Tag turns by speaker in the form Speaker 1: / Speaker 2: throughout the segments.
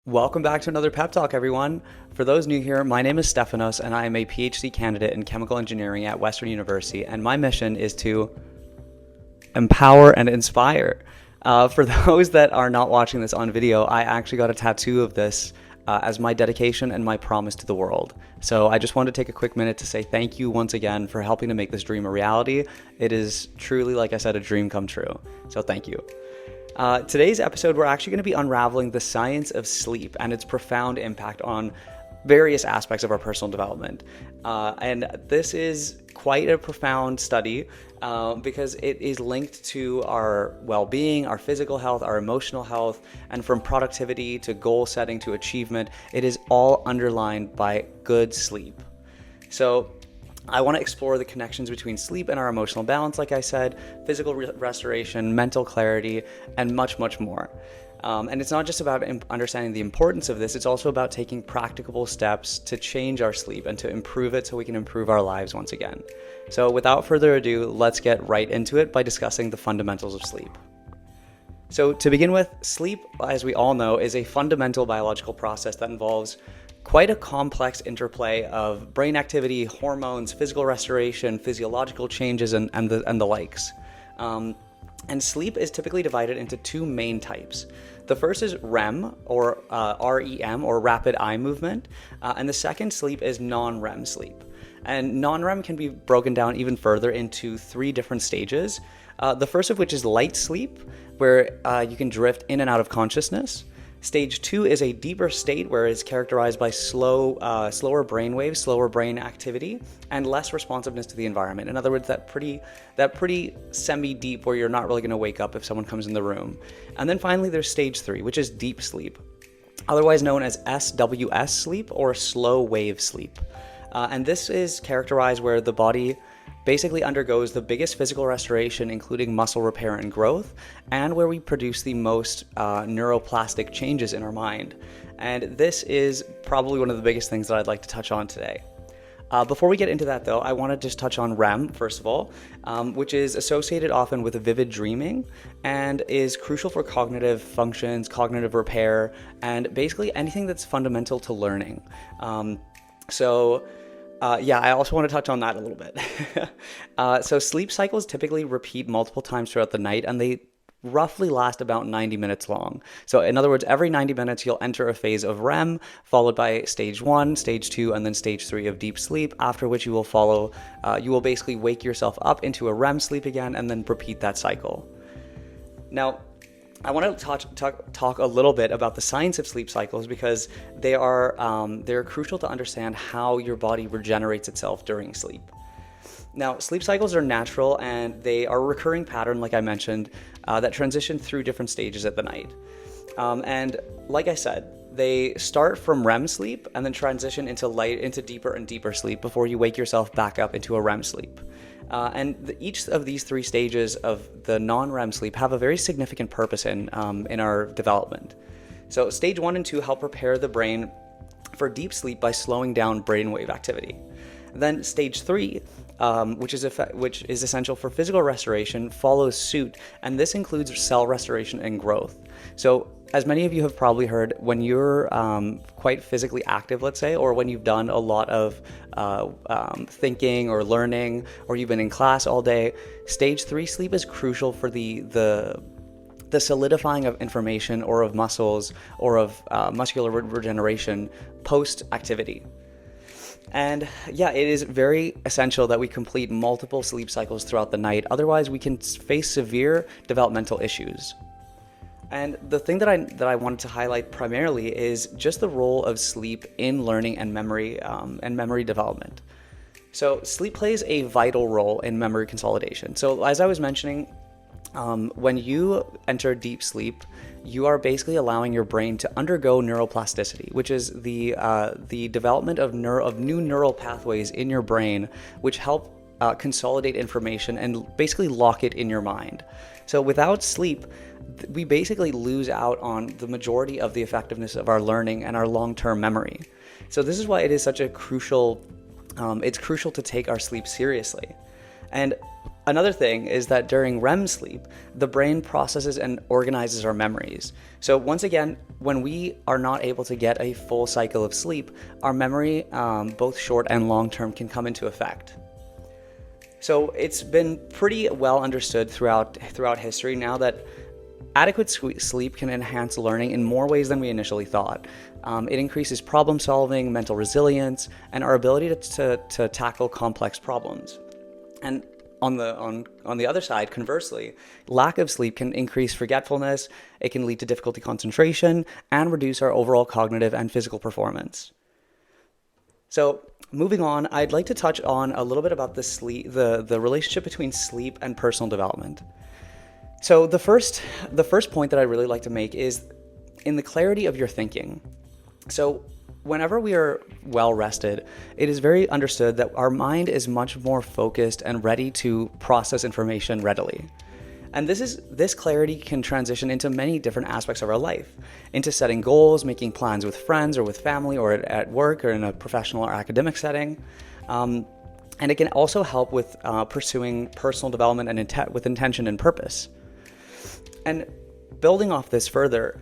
Speaker 1: Welcome back to another pep talk, everyone. For those new here, my name is Stefanos and I am a PhD candidate in chemical engineering at Western University, and my mission is to empower and inspire. For those that are not watching this on video, I actually got a tattoo of this as my dedication and my promise to the world. So I just wanted to take a quick minute to say thank you once again for helping to make this dream a reality. It is truly, like I said, a dream come true. So thank you. Today's episode, we're actually going to be unraveling the science of sleep and its profound impact on various aspects of our personal development. And this is quite a profound study because it is linked to our well-being, our physical health, our emotional health, and from productivity to goal setting to achievement, it is all underlined by good sleep. So I want to explore the connections between sleep and our emotional balance, like I said, physical restoration, mental clarity, and much, much more. And it's not just about understanding the importance of this, it's also about taking practicable steps to change our sleep and to improve it so we can improve our lives once again. So without further ado, let's get right into it by discussing the fundamentals of sleep. So to begin with, sleep, as we all know, is a fundamental biological process that involves quite a complex interplay of brain activity, hormones, physical restoration, physiological changes, and the likes. And sleep is typically divided into two main types. The first is REM, or REM, or rapid eye movement, and the second sleep is non-REM sleep. And non-REM can be broken down even further into three different stages. The first of which is light sleep, where you can drift in and out of consciousness. Stage 2 is a deeper state where it's characterized by slower brain waves, slower brain activity, and less responsiveness to the environment. In other words, that pretty semi-deep where you're not really going to wake up if someone comes in the room. And then finally, there's stage 3, which is deep sleep, otherwise known as SWS sleep or slow wave sleep. And this is characterized where the body basically undergoes the biggest physical restoration, including muscle repair and growth, and where we produce the most neuroplastic changes in our mind. And this is probably one of the biggest things that I'd like to touch on today. Before we get into that, though, I want to just touch on REM, first of all, which is associated often with vivid dreaming and is crucial for cognitive functions, cognitive repair, and basically anything that's fundamental to learning. I also want to touch on that a little bit. So sleep cycles typically repeat multiple times throughout the night, and they roughly last about 90 minutes long. So in other words, every 90 minutes, you'll enter a phase of REM, followed by stage 1, stage 2, and then stage 3 of deep sleep, after which you will basically wake yourself up into a REM sleep again, and then repeat that cycle. Now, I want to talk a little bit about the science of sleep cycles because they're crucial to understand how your body regenerates itself during sleep. Now, sleep cycles are natural and they are a recurring pattern, like I mentioned, that transition through different stages of the night. And like I said, they start from REM sleep and then transition into deeper and deeper sleep before you wake yourself back up into a REM sleep. Each of these three stages of the non-REM sleep have a very significant purpose in our development. So stage 1 and 2 help prepare the brain for deep sleep by slowing down brainwave activity. Then stage 3, which is essential for physical restoration, follows suit, and this includes cell restoration and growth. So as many of you have probably heard, when you're quite physically active, let's say, or when you've done a lot of thinking or learning, or you've been in class all day, stage 3 sleep is crucial for the solidifying of information or of muscles or of muscular regeneration post-activity. And yeah, it is very essential that we complete multiple sleep cycles throughout the night, otherwise we can face severe developmental issues. And the thing that I wanted to highlight primarily is just the role of sleep in learning and memory development. So sleep plays a vital role in memory consolidation. So as I was mentioning, when you enter deep sleep, you are basically allowing your brain to undergo neuroplasticity, which is the development of new neural pathways in your brain, which help consolidate information and basically lock it in your mind. So without sleep, we basically lose out on the majority of the effectiveness of our learning and our long-term memory. So this is why it is such a crucial, it's crucial to take our sleep seriously. And Another thing is that during REM sleep, the brain processes and organizes our memories. So once again, when we are not able to get a full cycle of sleep, our memory, both short and long term, can come into effect. So it's been pretty well understood throughout history now that adequate sleep can enhance learning in more ways than we initially thought. It increases problem solving, mental resilience, and our ability to tackle complex problems. And on the other side, conversely, lack of sleep can increase forgetfulness, it can lead to difficulty concentration, and reduce our overall cognitive and physical performance. So moving on, I'd like to touch on a little bit about the relationship between sleep and personal development. So the first point that I really like to make is in the clarity of your thinking. So whenever we are well rested, it is very understood that our mind is much more focused and ready to process information readily. And this clarity can transition into many different aspects of our life, into setting goals, making plans with friends or with family or at work or in a professional or academic setting. And it can also help with pursuing personal development and with intention and purpose. And building off this further,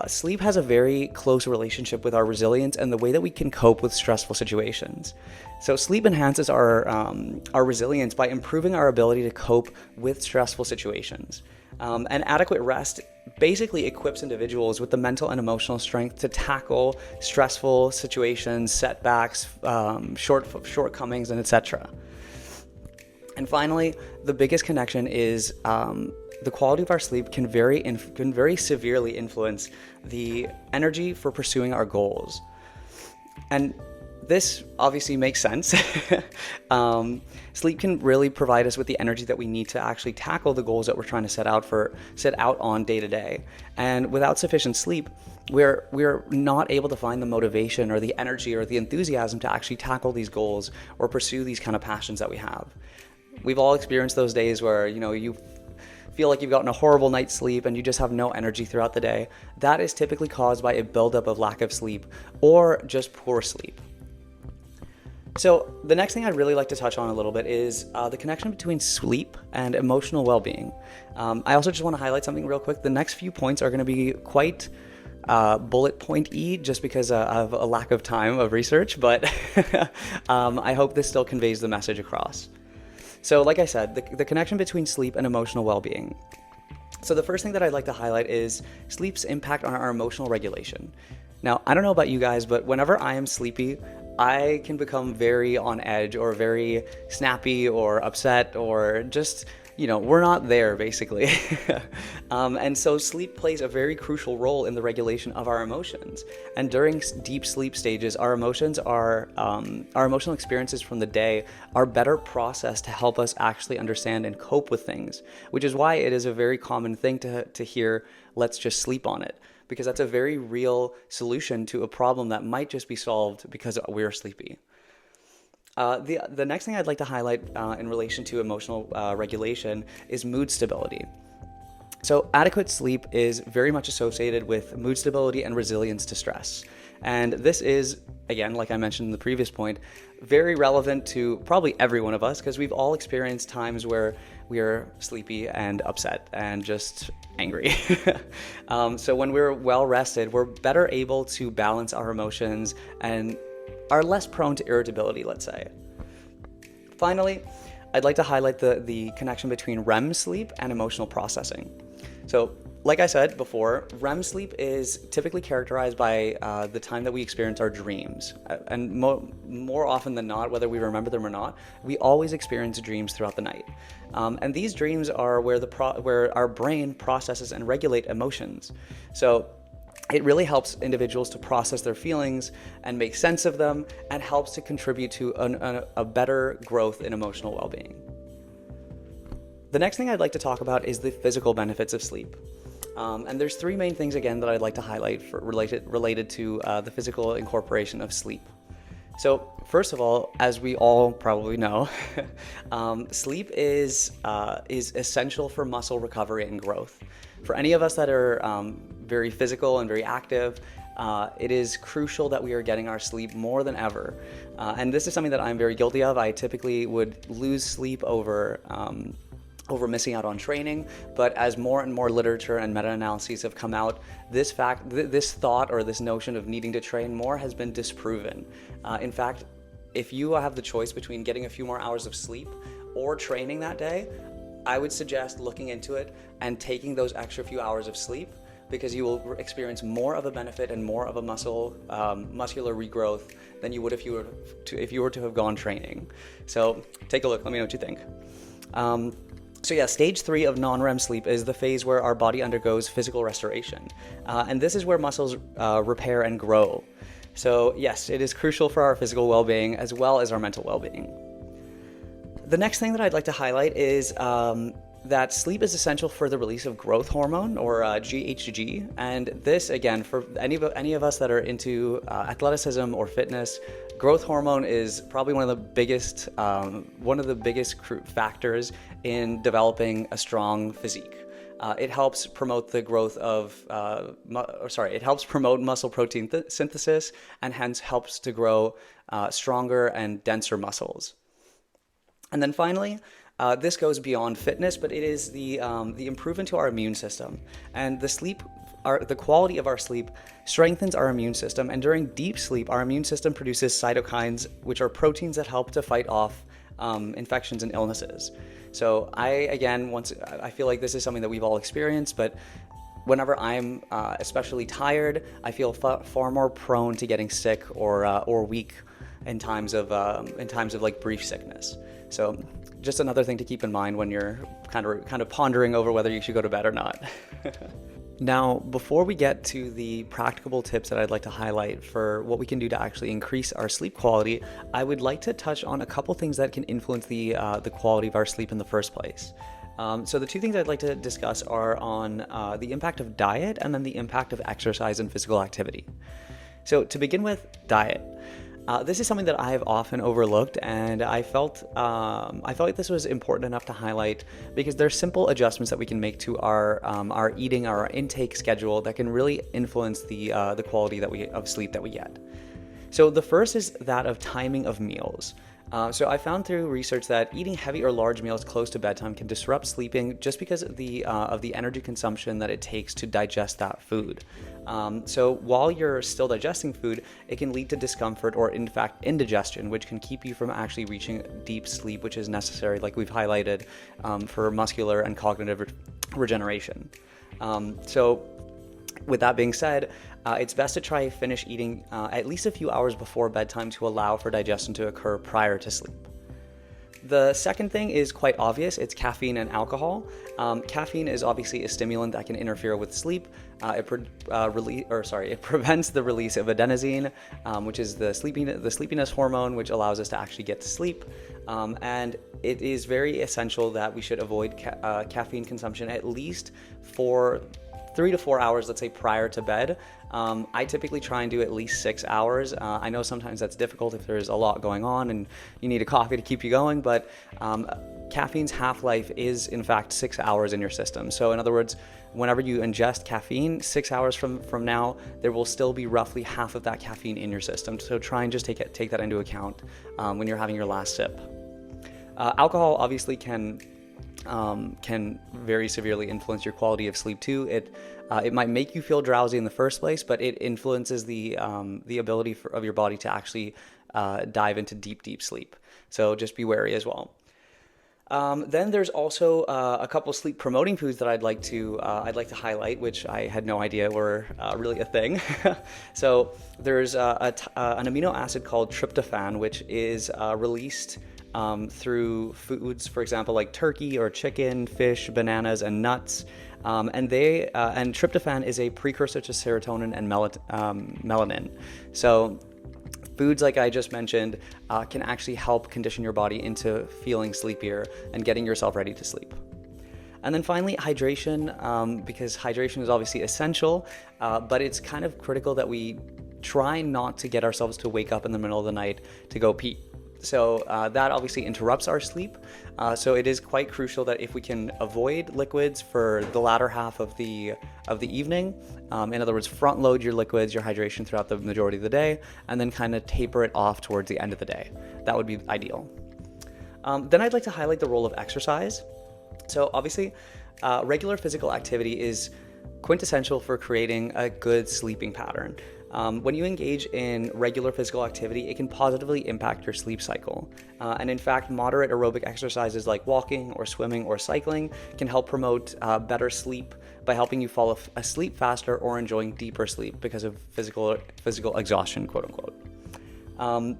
Speaker 1: sleep has a very close relationship with our resilience and the way that we can cope with stressful situations. So sleep enhances our resilience by improving our ability to cope with stressful situations. And adequate rest basically equips individuals with the mental and emotional strength to tackle stressful situations, setbacks, shortcomings, and etc. And finally, the biggest connection is the quality of our sleep can very severely influence the energy for pursuing our goals. And this obviously makes sense. Sleep can really provide us with the energy that we need to actually tackle the goals that we're trying to set out on day to day. And without sufficient sleep, we're not able to find the motivation or the energy or the enthusiasm to actually tackle these goals or pursue these kind of passions that we have. We've all experienced those days where, you feel like you've gotten a horrible night's sleep and you just have no energy throughout the day. That is typically caused by a buildup of lack of sleep or just poor sleep. So the next thing I'd really like to touch on a little bit is the connection between sleep and emotional well-being. I also just want to highlight something real quick. The next few points are going to be quite bullet point-y just because of a lack of time of research, but I hope this still conveys the message across. So like I said, the connection between sleep and emotional well-being. So the first thing that I'd like to highlight is sleep's impact on our emotional regulation. Now, I don't know about you guys, but whenever I am sleepy, I can become very on edge or very snappy or upset or just, we're not there basically. And so sleep plays a very crucial role in the regulation of our emotions. And during deep sleep stages, our emotional experiences from the day are better processed to help us actually understand and cope with things, which is why it is a very common thing to hear, let's just sleep on it, because that's a very real solution to a problem that might just be solved because we're sleepy. The next thing I'd like to highlight in relation to emotional regulation is mood stability. So adequate sleep is very much associated with mood stability and resilience to stress. And this is, again, like I mentioned in the previous point, very relevant to probably every one of us because we've all experienced times where we are sleepy and upset and just angry. So when we're well rested, we're better able to balance our emotions and are less prone to irritability, let's say. Finally, I'd like to highlight the connection between REM sleep and emotional processing. So, like I said before, REM sleep is typically characterized by the time that we experience our dreams. And more often than not, whether we remember them or not, we always experience dreams throughout the night. And these dreams are where our brain processes and regulate emotions. So it really helps individuals to process their feelings and make sense of them, and helps to contribute to a better growth in emotional well-being. The next thing I'd like to talk about is the physical benefits of sleep. And there's three main things, again, that I'd like to highlight related to the physical incorporation of sleep. So first of all, as we all probably know, sleep is essential for muscle recovery and growth. For any of us that are very physical and very active, it is crucial that we are getting our sleep more than ever. And this is something that I'm very guilty of. I typically would lose sleep over missing out on training, but as more and more literature and meta-analyses have come out, this thought or this notion of needing to train more has been disproven. In fact, if you have the choice between getting a few more hours of sleep or training that day, I would suggest looking into it and taking those extra few hours of sleep, because you will experience more of a benefit and more of a muscular regrowth than you would if you were to have gone training. So take a look. Let me know what you think. So yeah, stage 3 of non-REM sleep is the phase where our body undergoes physical restoration. And this is where muscles repair and grow. So yes, it is crucial for our physical well-being as well as our mental well-being. The next thing that I'd like to highlight is that sleep is essential for the release of growth hormone, or GHG. And this, again, for any of us that are into athleticism or fitness, growth hormone is probably one of the biggest factors in developing a strong physique. It helps promote the growth of, it helps promote muscle protein synthesis, and hence helps to grow stronger and denser muscles. And then finally, this goes beyond fitness, but it is the improvement to our immune system. And the quality of our sleep strengthens our immune system. And during deep sleep, our immune system produces cytokines, which are proteins that help to fight off infections and illnesses. So I feel like this is something that we've all experienced, but whenever I'm especially tired, I feel far more prone to getting sick or weak in times of like brief sickness. So just another thing to keep in mind when you're kind of pondering over whether you should go to bed or not. Now, before we get to the practical tips that I'd like to highlight for what we can do to actually increase our sleep quality, I would like to touch on a couple things that can influence the quality of our sleep in the first place. So the two things I'd like to discuss are on the impact of diet and then the impact of exercise and physical activity. So to begin with, diet. This is something that I have often overlooked, and I felt like this was important enough to highlight because there's simple adjustments that we can make to our eating, our intake schedule that can really influence the quality of sleep that we get. So the first is that of timing of meals. So I found through research that eating heavy or large meals close to bedtime can disrupt sleeping just because of the energy consumption that it takes to digest that food. So while you're still digesting food, it can lead to discomfort or in fact indigestion, which can keep you from actually reaching deep sleep, which is necessary, like we've highlighted, for muscular and cognitive regeneration. So with that being said, it's best to try finish eating at least a few hours before bedtime to allow for digestion to occur prior to sleep. The second thing is quite obvious. It's caffeine and alcohol. Caffeine is obviously a stimulant that can interfere with sleep. It prevents the release of adenosine, which is the sleepiness hormone, which allows us to actually get to sleep. And it is very essential that we should avoid caffeine consumption at least for 3 to 4 hours, let's say, prior to bed. I typically try and do at least 6 hours. I know sometimes that's difficult if there's a lot going on and you need a coffee to keep you going, but caffeine's half-life is in fact 6 hours in your system. So in other words, whenever you ingest caffeine, 6 hours from now, there will still be roughly half of that caffeine in your system. So try and just take that into account when you're having your last sip. Alcohol obviously can very severely influence your quality of sleep too. It might make you feel drowsy in the first place, but it influences the ability of your body to actually dive into deep sleep. So just be wary as well. Then there's also a couple sleep promoting foods that I'd like to highlight, which I had no idea were really a thing. So there's an amino acid called tryptophan, which is released through foods, for example, like turkey or chicken, fish, bananas, and nuts. And tryptophan is a precursor to serotonin and melanin. So foods like I just mentioned can actually help condition your body into feeling sleepier and getting yourself ready to sleep. And then finally, hydration, because hydration is obviously essential, but it's kind of critical that we try not to get ourselves to wake up in the middle of the night to go pee. So that obviously interrupts our sleep. So it is quite crucial that if we can avoid liquids for the latter half of the evening, in other words, front load your liquids, your hydration throughout the majority of the day, and then kind of taper it off towards the end of the day. That would be ideal. Then I'd like to highlight the role of exercise. So obviously, regular physical activity is quintessential for creating a good sleeping pattern. When you engage in regular physical activity, it can positively impact your sleep cycle. And in fact, moderate aerobic exercises like walking or swimming or cycling can help promote better sleep by helping you fall asleep faster or enjoying deeper sleep because of physical exhaustion, quote unquote.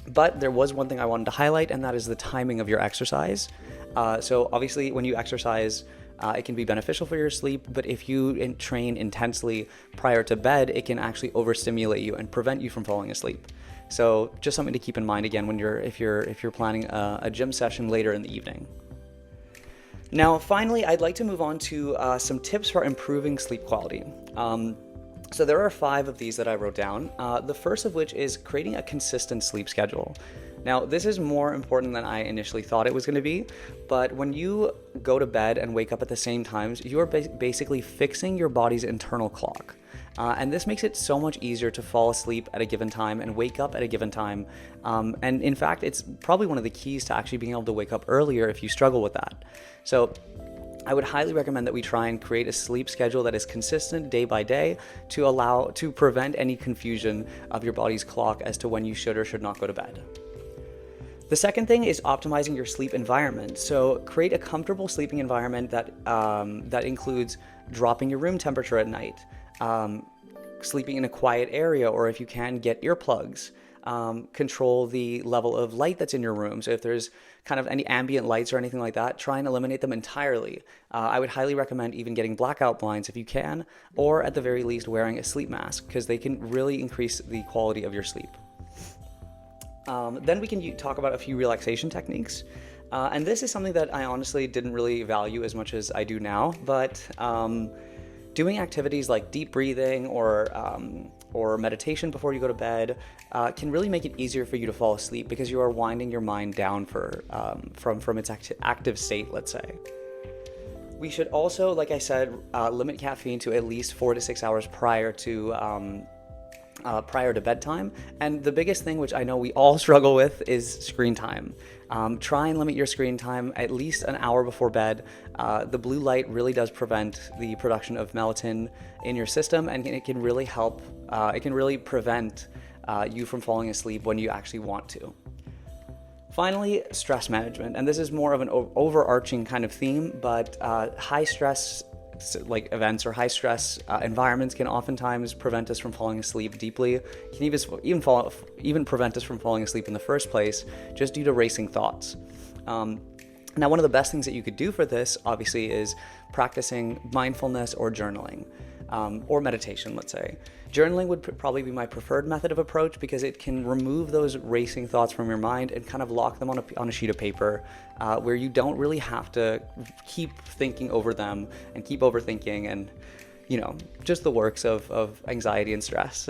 Speaker 1: But there was one thing I wanted to highlight, and that is the timing of your exercise. So obviously, when you exercise, it can be beneficial for your sleep, but if you train intensely prior to bed, it can actually overstimulate you and prevent you from falling asleep. So just something to keep in mind again if you're planning a gym session later in the evening. Now, finally, I'd like to move on to some tips for improving sleep quality. So there are 5 of these that I wrote down. The first of which is creating a consistent sleep schedule. Now, this is more important than I initially thought it was going to be, but when you go to bed and wake up at the same times, you are basically fixing your body's internal clock. And this makes it so much easier to fall asleep at a given time and wake up at a given time. And in fact, it's probably one of the keys to actually being able to wake up earlier if you struggle with that. So I would highly recommend that we try and create a sleep schedule that is consistent day by day to prevent any confusion of your body's clock as to when you should or should not go to bed. The second thing is optimizing your sleep environment. So create a comfortable sleeping environment that includes dropping your room temperature at night, sleeping in a quiet area, or if you can, get earplugs. Control the level of light that's in your room. So if there's kind of any ambient lights or anything like that, try and eliminate them entirely. I would highly recommend even getting blackout blinds if you can, or at the very least wearing a sleep mask, because they can really increase the quality of your sleep. Then we can talk about a few relaxation techniques. And this is something that I honestly didn't really value as much as I do now, but doing activities like deep breathing or meditation before you go to bed can really make it easier for you to fall asleep because you are winding your mind down from its active state, let's say. We should also, like I said, limit caffeine to at least 4 to 6 hours prior to bedtime. And the biggest thing, which I know we all struggle with, is screen time. Try and limit your screen time at least an hour before bed. The blue light really does prevent the production of melatonin in your system, and it can really help, it can really prevent you from falling asleep when you actually want to. Finally, stress management. And this is more of an overarching kind of theme, but high stress events or high stress environments can oftentimes prevent us from falling asleep deeply, can even prevent us from falling asleep in the first place just due to racing thoughts. Now, one of the best things that you could do for this, obviously, is practicing mindfulness or journaling, or meditation, let's say. Journaling would probably be my preferred method of approach because it can remove those racing thoughts from your mind and kind of lock them on a sheet of paper, where you don't really have to keep thinking over them and keep overthinking and, just the works of anxiety and stress.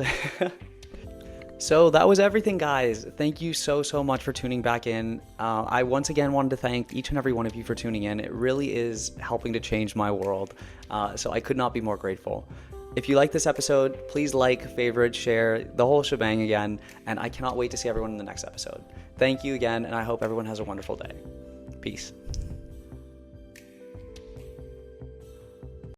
Speaker 1: So that was everything, guys. Thank you so much for tuning back in. I once again wanted to thank each and every one of you for tuning in. It really is helping to change my world. So I could not be more grateful. If you like this episode, please like, favorite, share, the whole shebang again. And I cannot wait to see everyone in the next episode. Thank you again, and I hope everyone has a wonderful day. Peace.